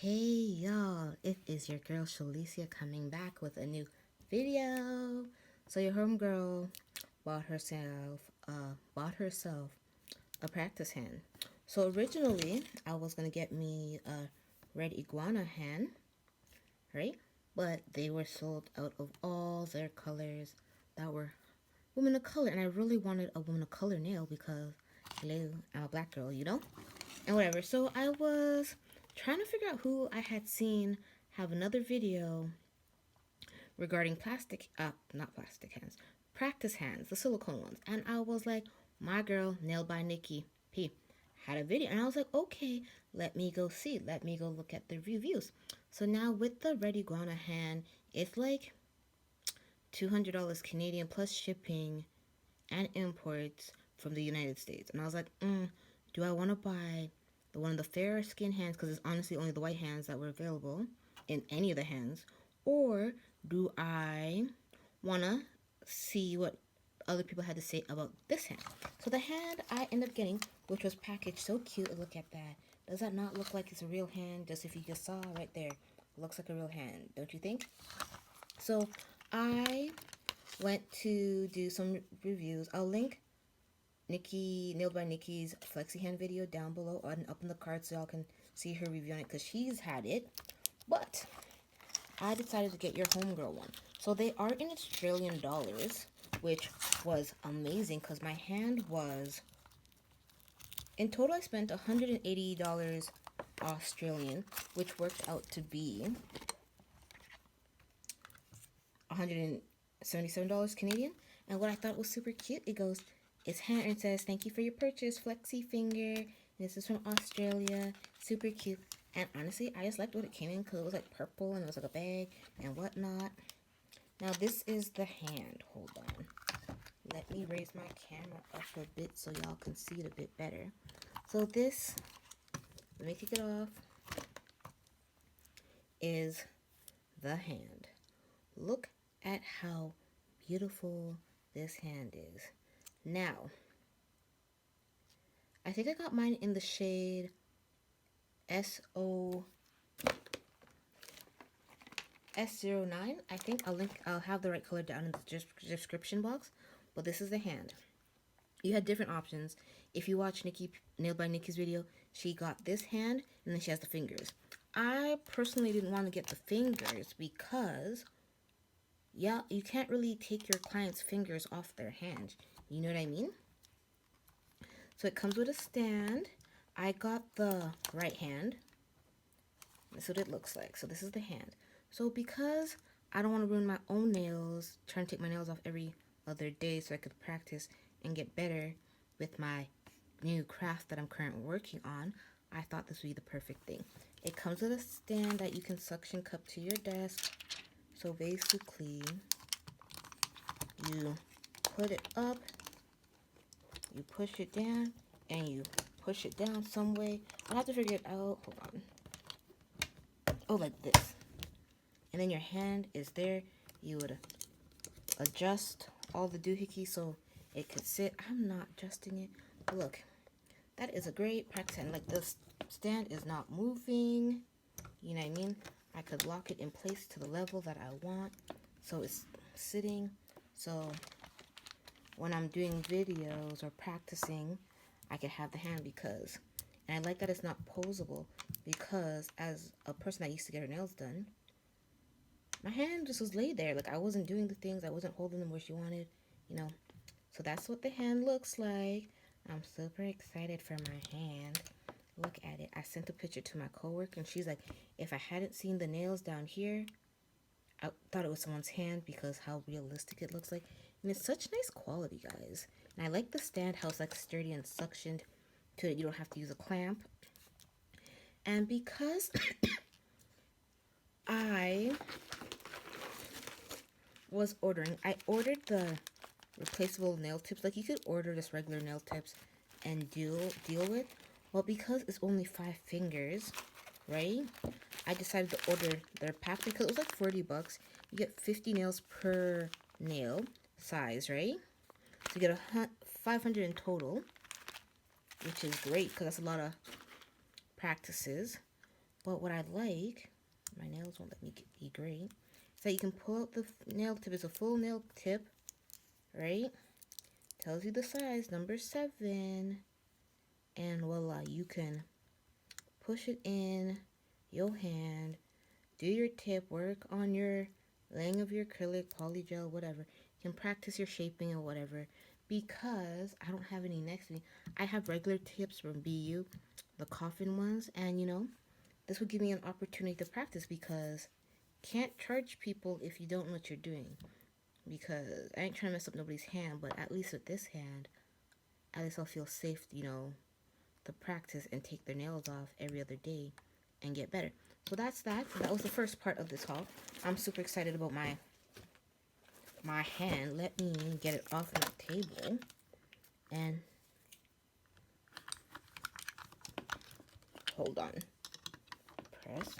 Hey y'all, it is your girl Shalicia coming back with a new video. So your homegirl bought herself a practice hand. So originally I was gonna get me a red iguana hand, right? But they were sold out of all their colors that were women of color, and I really wanted a woman of color nail because hello, I'm a black girl, and whatever. So I was trying to figure out who I had seen have another video regarding not plastic hands, practice hands, the silicone ones. And I was like, my girl, Nailed by Nikki P, had a video. And I was like, okay, let me go see. Let me go look at the reviews. So now with the Red Iguana hand, it's like $200 Canadian plus shipping and imports from the United States. And I was like, do I want to buy the one of the fairer skin hands because it's honestly only the white hands that were available in any of the hands, or do I want to see what other people had to say about this hand? So the hand I ended up getting, which was packaged so cute, look at that. Does that not look like it's a real hand? Just if you just saw right there, it looks like a real hand, don't you think? So I went to do some reviews. I'll link Nailed by Nikki's Flexi hand video down below and up in the card so y'all can see her review on it because she's had it. But I decided to get your homegirl one. So they are in Australian dollars, which was amazing because my hand was, in total I spent $180 Australian, which worked out to be $177 Canadian. And what I thought was super cute, it goes, it's hand and says, thank you for your purchase, Flexi finger. This is from Australia. Super cute. And honestly, I just liked what it came in because it was like purple and it was like a bag and whatnot. Now this is the hand. Hold on. Let me raise my camera up a bit so y'all can see it a bit better. So this, let me take it off, is the hand. Look at how beautiful this hand is. Now, I think I got mine in the shade S09. I think I'll have the right color down in the description box, but this is the hand. You had different options. If you watch Nailed by Nikki's video, she got this hand and then she has the fingers. I personally didn't want to get the fingers because, yeah, you can't really take your client's fingers off their hand. You know what I mean? So it comes with a stand. I got the right hand. This is what it looks like. So this is the hand. So because I don't want to ruin my own nails, trying to take my nails off every other day so I could practice and get better with my new craft that I'm currently working on, I thought this would be the perfect thing. It comes with a stand that you can suction cup to your desk. So basically, you put it up, you push it down, and you push it down some way. I'll have to figure it out. Hold on. Oh, like this. And then your hand is there. You would adjust all the doohickeys so it could sit. I'm not adjusting it. But look, that is a great practice hand. Like, this stand is not moving. You know what I mean? I could lock it in place to the level that I want. So it's sitting. So when I'm doing videos or practicing, I can have the hand because, and I like that it's not posable because as a person that used to get her nails done, my hand just was laid there. Like, I wasn't doing the things. I wasn't holding them where she wanted, you know. So that's what the hand looks like. I'm super excited for my hand. Look at it. I sent a picture to my coworker and she's like, if I hadn't seen the nails down here, I thought it was someone's hand because how realistic it looks like. And it's such nice quality, guys. And I like the stand, how it's like sturdy and suctioned to it. You don't have to use a clamp. And because I ordered the replaceable nail tips. Like, you could order just regular nail tips and deal with. Well, because it's only 5 fingers, right? I decided to order their pack because it was like $40. You get 50 nails per nail size, right? So you get 500 in total, which is great because that's a lot of practices. But what I like, my nails won't let me be great, is that you can pull out the nail tip. It's a full nail tip, right? Tells you the size, number 7. And voila, you can push it in your hand, do your tip, work on your laying of your acrylic, polygel, whatever. You can practice your shaping or whatever. Because I don't have any next to me, I have regular tips from BU, the coffin ones, and this would give me an opportunity to practice because can't charge people if you don't know what you're doing. Because I ain't trying to mess up nobody's hand, but at least with this hand, at least I'll feel safe, to practice and take their nails off every other day and get better. So that's that. That was the first part of this haul. I'm super excited about my hand. Let me get it off the table and hold on. Press.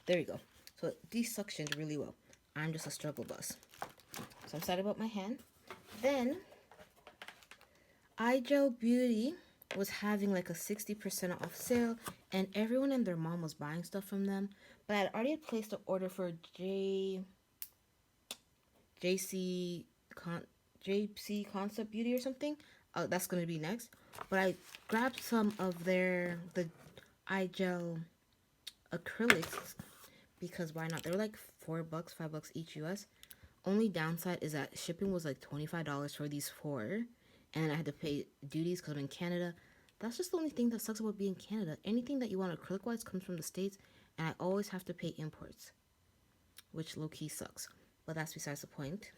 There we go. So it desuctioned really well. I'm just a struggle bus. So I'm excited about my hand. Then iGel Beauty was having like a 60% off sale, and everyone and their mom was buying stuff from them. But I had already placed an order for JC Concept Beauty or something. That's gonna be next. But I grabbed some of the iGel acrylics because why not? They're like $4, $5 each US. Only downside is that shipping was like $25 for these 4, and I had to pay duties because I'm in Canada. That's just the only thing that sucks about being in Canada. Anything that you want acrylic wise comes from the States, and I always have to pay imports, which low-key sucks. But that's besides the point.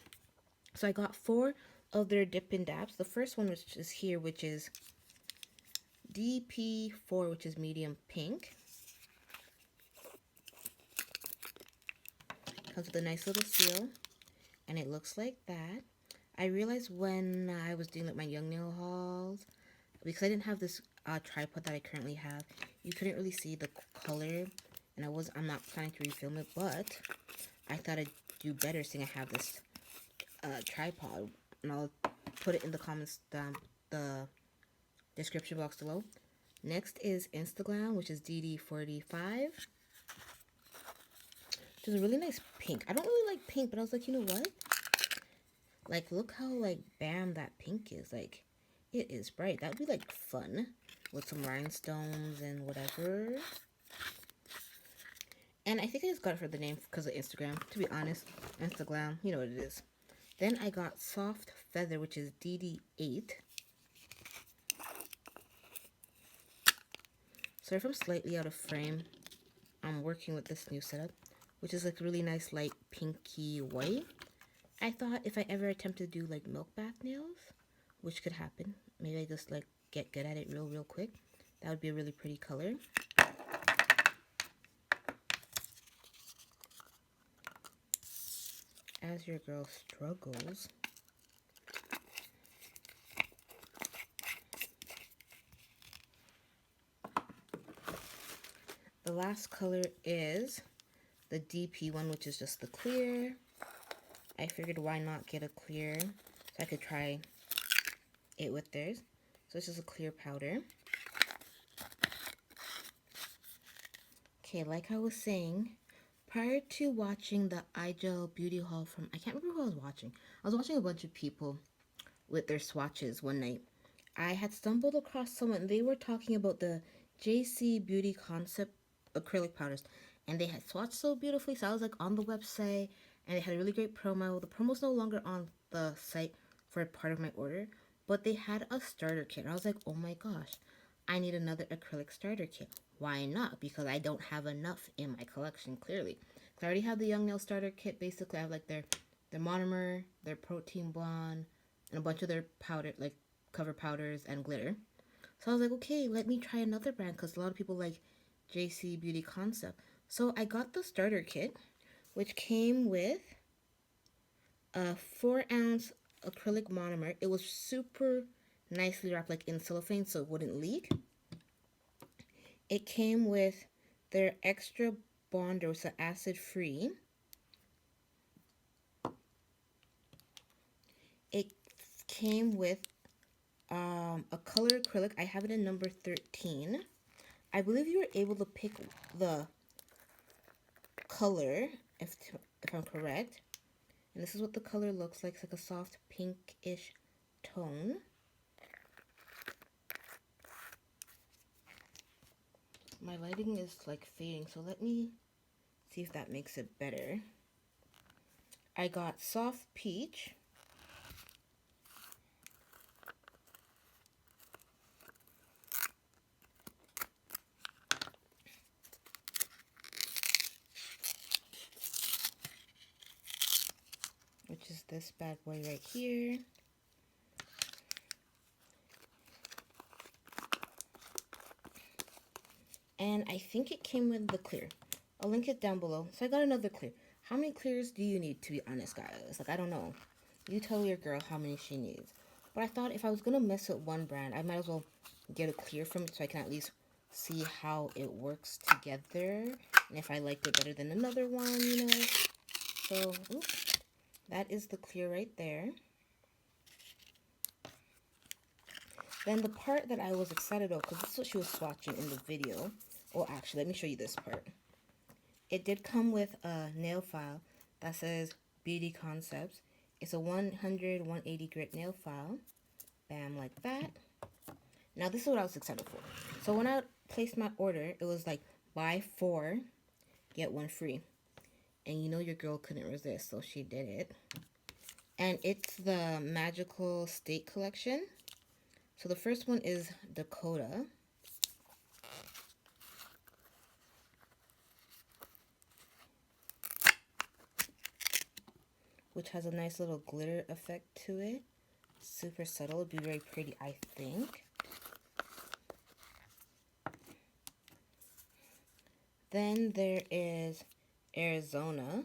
So I got 4 of their dip and dabs. The first one, which is here, which is DP4, which is medium pink. Comes with a nice little seal, and it looks like that. I realized when I was doing like my young nail hauls, because I didn't have this tripod that I currently have, you couldn't really see the color, and I'm not planning to refilm it, but I thought I'd do better seeing I have this tripod, and I'll put it in the comments down the description box below. Next is Instagram, which is DD45, which is a really nice pink. I don't really like pink, but I was like, you know what? Like, look how like bam that pink is. Like, it is bright. That would be like fun with some rhinestones and whatever. And I think I just got it for the name because of Instagram. To be honest, Instagram, you know what it is. Then I got Soft Feather, which is DD8. So if I'm slightly out of frame, I'm working with this new setup, which is like really nice light pinky white. I thought if I ever attempt to do like milk bath nails, which could happen, maybe I just like get good at it real quick. That would be a really pretty color. As your girl struggles. The last color is the DP one, which is just the clear. I figured why not get a clear so I could try it with theirs. So this is a clear powder. Okay, like I was saying, prior to watching the iGel beauty haul from, I can't remember who I was watching. I was watching a bunch of people with their swatches one night. I had stumbled across someone, they were talking about the JC Beauty Concept acrylic powders, and they had swatched so beautifully. So I was like on the website, and they had a really great promo. The promo's no longer on the site for a part of my order, but they had a starter kit. And I was like, oh my gosh, I need another acrylic starter kit. Why not? Because I don't have enough in my collection, clearly. Because I already have the Young Nail starter kit. Basically, I have like their monomer, their protein blonde, and a bunch of their powder, like cover powders and glitter. So I was like, okay, let me try another brand because a lot of people like JC Beauty Concept. So I got the starter kit, which came with a 4-ounce acrylic monomer. It was super nicely wrapped like in cellophane so it wouldn't leak. It came with their extra bonder, so acid free. It came with a color acrylic. I have it in number 13. I believe you were able to pick the color, if I'm correct. And this is what the color looks like. It's like a soft pinkish tone. My lighting is like fading, so let me see if that makes it better. I got soft peach. Which is this bad boy right here. And I think it came with the clear. I'll link it down below. So I got another clear. How many clears do you need, to be honest, guys? Like, I don't know. You tell your girl how many she needs. But I thought if I was going to mess with one brand, I might as well get a clear from it so I can at least see how it works together. And if I liked it better than another one, you know. So, oops, that is the clear right there. Then the part that I was excited about, because this is what she was swatching in the video. Oh, actually, let me show you this part. It did come with a nail file that says Beauty Concepts. It's a 100-180 grit nail file. Bam, like that. Now, this is what I was excited for. So when I placed my order, it was like, buy 4, get 1 free. And you know your girl couldn't resist, so she did it. And it's the Magical State Collection. So the first one is Dakota. Which has a nice little glitter effect to it. Super subtle. It'd be very pretty, I think. Then there is Arizona.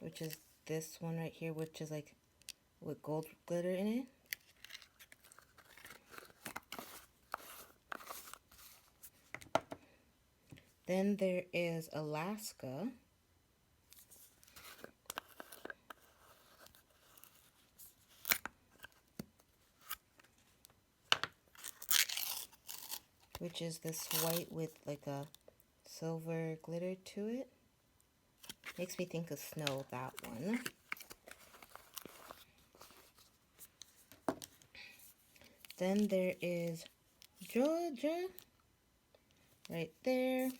Which is this one right here, which is like with gold glitter in it. Then there is Alaska. Which is this white with like a silver glitter to it. Makes me think of snow, that one. Then there is Georgia. Right there.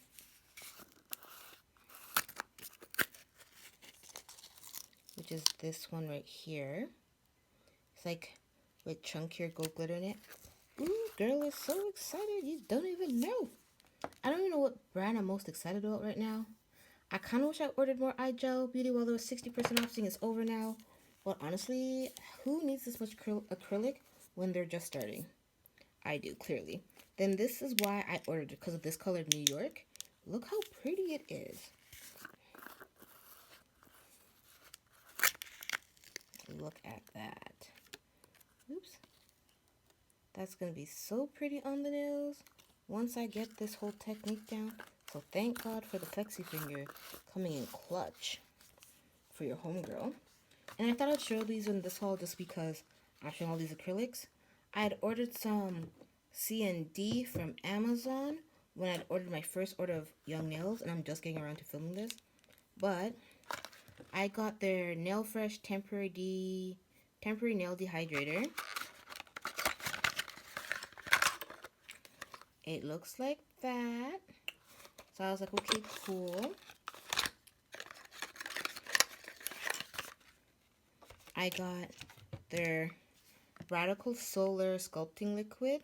Which is this one right here. It's like with chunkier gold glitter in it. Ooh, girl is so excited. You don't even know. I don't even know what brand I'm most excited about right now. I kind of wish I ordered more eye gel beauty while there was 60% off, seeing it's over now. But honestly, who needs this much acrylic when they're just starting? I do, clearly. Then this is why I ordered it, because of this color, New York. Look how pretty it is. Look at that. Oops. That's going to be so pretty on the nails once I get this whole technique down. So thank God for the Flexi finger coming in clutch for your homegirl. And I thought I'd show these in this haul just because I'm showing all these acrylics. I had ordered some C&D from Amazon when I'd ordered my first order of Young Nails, and I'm just getting around to filming this. But I got their Nail Fresh Temporary Nail Dehydrator. It looks like that. So I was like, okay, cool. I got their Radical Solar Sculpting Liquid,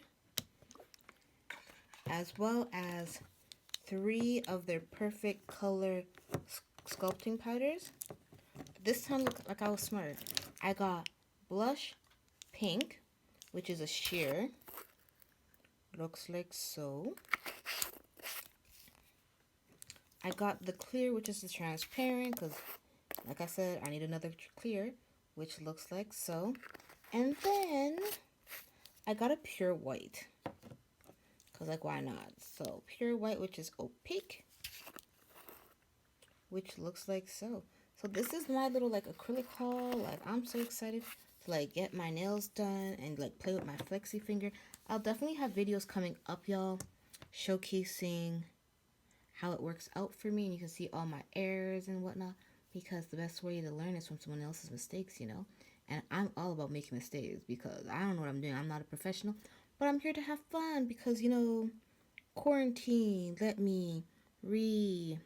as well as 3 of their Perfect Color Sculpting Powders. This time, looked like I was smart. I got Blush Pink, which is a sheer. Looks like so. I got the clear, which is the transparent, because, like I said, I need another clear, which looks like so. And then I got a pure white, because, like, why not? So, pure white, which is opaque, which looks like so. So, this is my little, like, acrylic haul. Like, I'm so excited to like get my nails done and like play with my flexi finger. I'll definitely have videos coming up, y'all, showcasing how it works out for me, and you can see all my errors and whatnot, because the best way to learn is from someone else's mistakes, you know. And I'm all about making mistakes because I don't know what I'm doing. I'm not a professional, but I'm here to have fun because, you know, quarantine let me re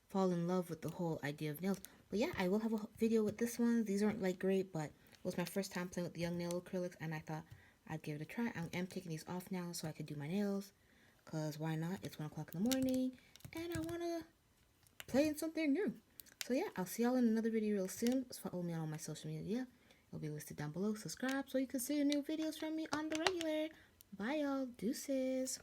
fall in love with the whole idea of nails. But yeah, I will have a video with this one. These aren't like great, but it was my first time playing with the young nail acrylics, and I thought I'd give it a try. I am taking these off now so I could do my nails, because why not? It's 1 o'clock in the morning, and I want to play in something new. So yeah, I'll see y'all in another video real soon. Follow me on all my social media. It'll be listed down below. Subscribe so you can see new videos from me on the regular. Bye, y'all. Deuces.